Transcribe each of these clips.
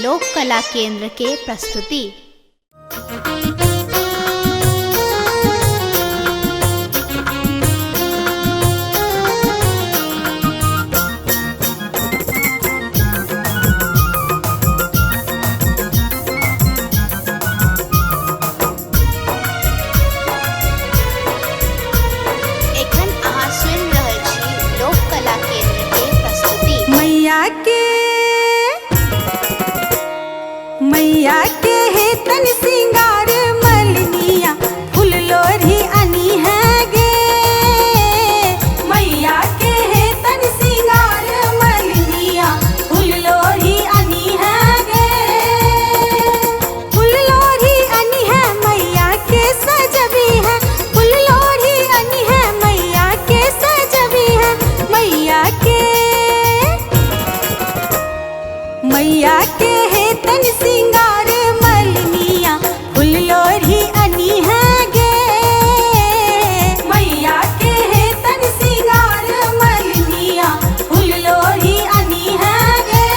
लोक कला केंद्र के प्रस्तुति। मैया के हे तन सिंगार मलनिया फूल लोरी अनी है गे। मैया के हे तन सिंगार मलनिया फूल लोरी अनी है गे। फूल लोरी अनी है मैया के सजबी है। फूल लोरी अनी है मैया के सजबी है। मैया के हे तन सिंगार मलनिया फूल लोरी अनी है गे। मैया के हे तन सिंगार मलनिया फूल लोरी अनी है गे।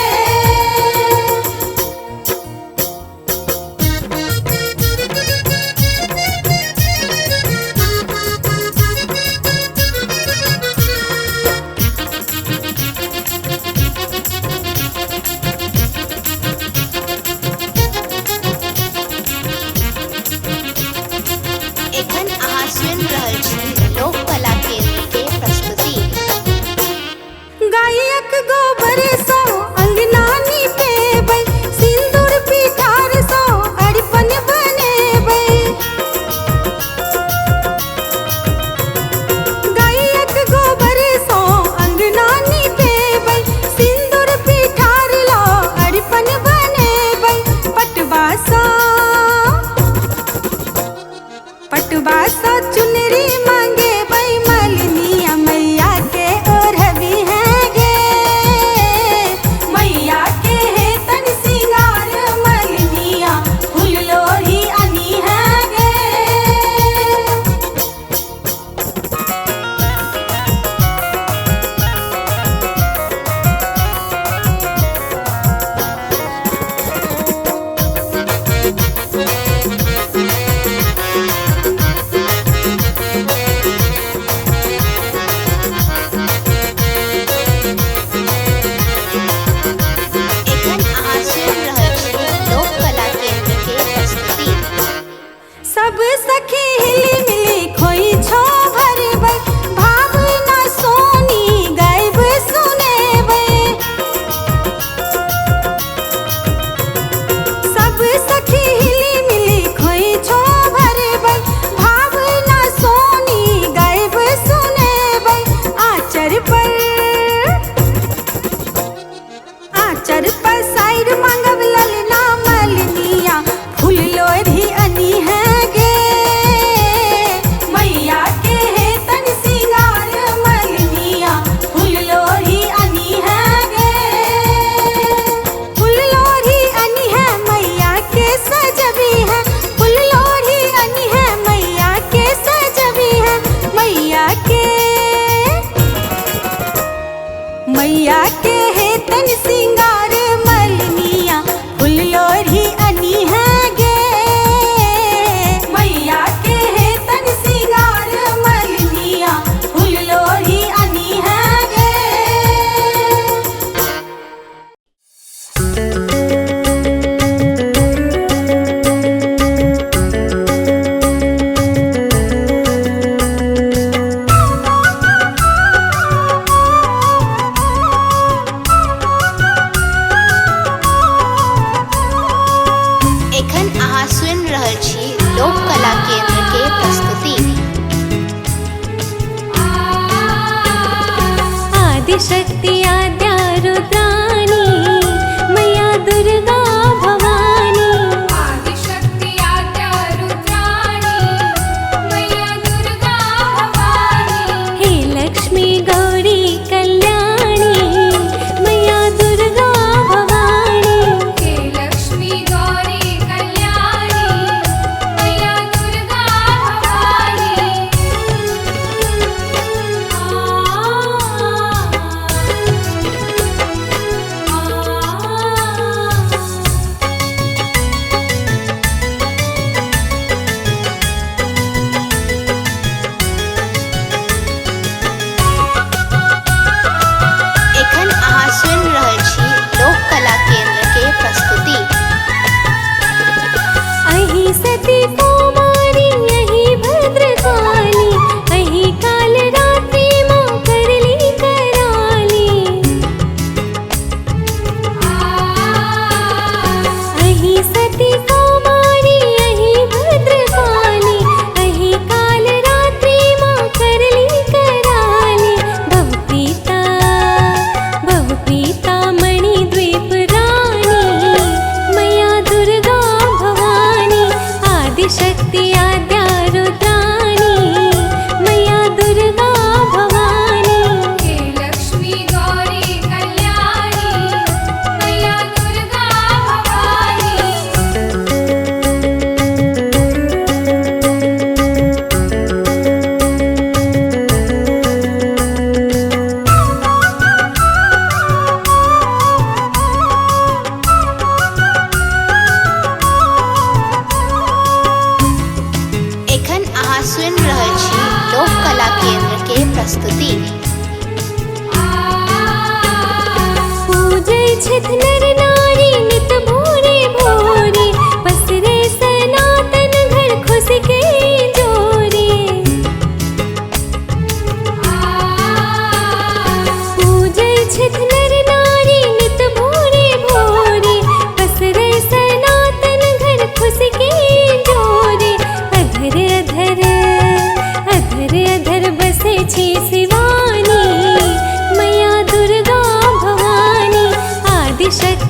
छत नर नारी नित भोरे भोरे पसरे सनातन घर खुश के जोरे पूजय छत नर नारी नित भोरे भोरे पसरे सनातन घर खुश के जोरे अधर अधर अधर अधर बसे छी शिवानी मैया दुर्गा भवानी आदिशक्ति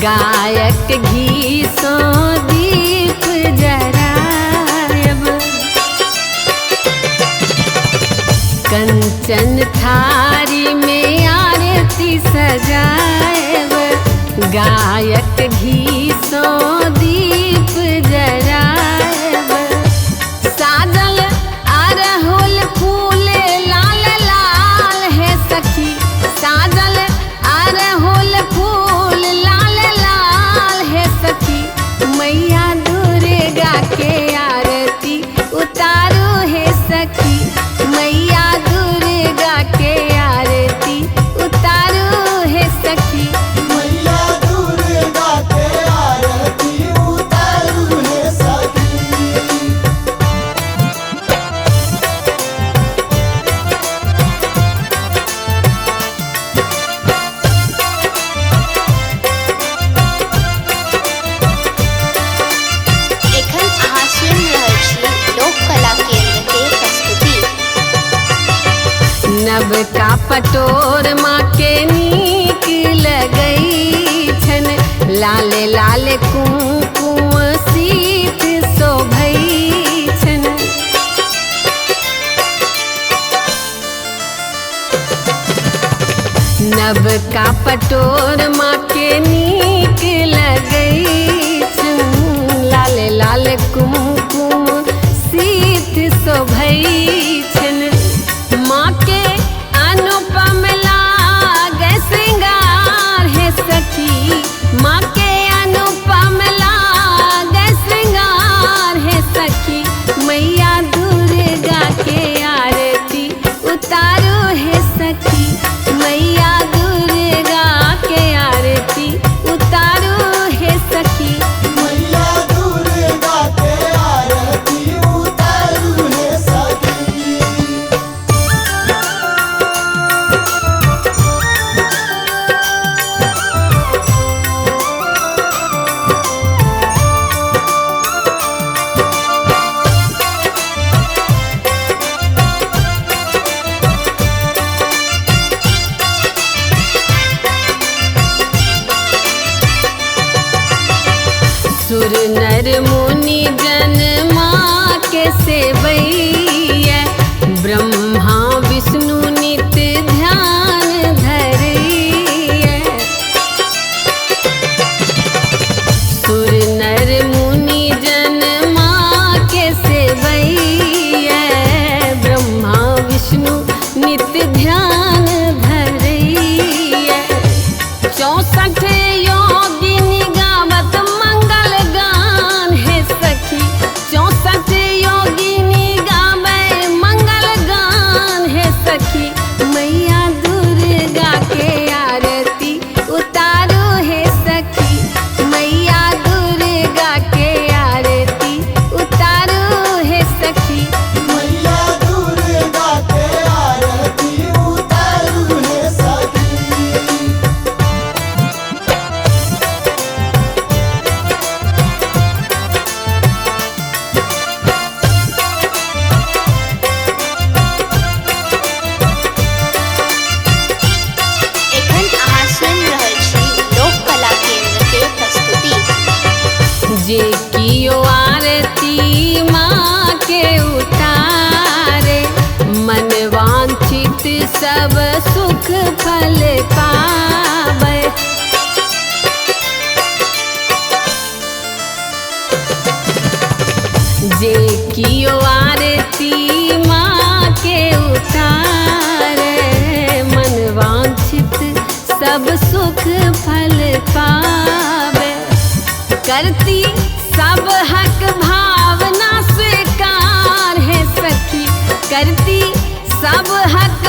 गायक घी सो दीप जरायब, कंचन थारी में आरती सजायब, गायक घी सो दीप जरायब, साजल अरहुल फूल लाल लाल है सखी, साजल अरहुल फूल लाल लाल है सखी, मैया दुर्गा के आरती उतारो है सखी, मैया दुर्गा के आरती उतारो है सखी। मैया दुर्गा के आरती उतारू है सखी। एखन अहाँ सुनि रहल छी लोक कला केंद्र के प्रस्तुति। नवका पटोर माँ के नीक लगई छन, लाल लाल कुमकुम सीत शोभई छन, नवका पटोर माँ के नीक लगई छन, लाल लाल कुमकुम सीत शोभई छन, माँ के अनुपम लागे श्रृंगार है सखी, माँ के अनुपम लागे श्रृंगार है सखी, मैया दुर्गा के आरती उतारो है सखी, मैया दुर्गा के आरती उतारो है सखी। मैया दुर्गा के आरती उतारू है सखी। सुर नर मुनि जन माँ के सेवैया, ब्रह्मा विष्णु नित्य ध्यान धरैया, सुर नर मुनि जन माँ के सेवैया, ब्रह्मा विष्णु नित्य ध्यान धरैया, 64 योगिनी गावत मंगल गान है सखी, 64 योगिनी गावे मंगल गान है सखी, मैया दुर्गा के आरती उतारो है सखी, मैया दुर्गा के आरती उतारो है सखी। मैया दुर्गा के आरती उतारू है सखी। एखन अहाँ सुनि रहल छी लोक कला केंद्र के प्रस्तुति। जे कियो आरती माँ के उतारे, मन वांछित सब सुख फल पावे, जे कियो आरती माँ के उतारे, मन वांछित सब सुख फल पावे, करती सब हक भावना स्वीकार है सखी, करती सब हक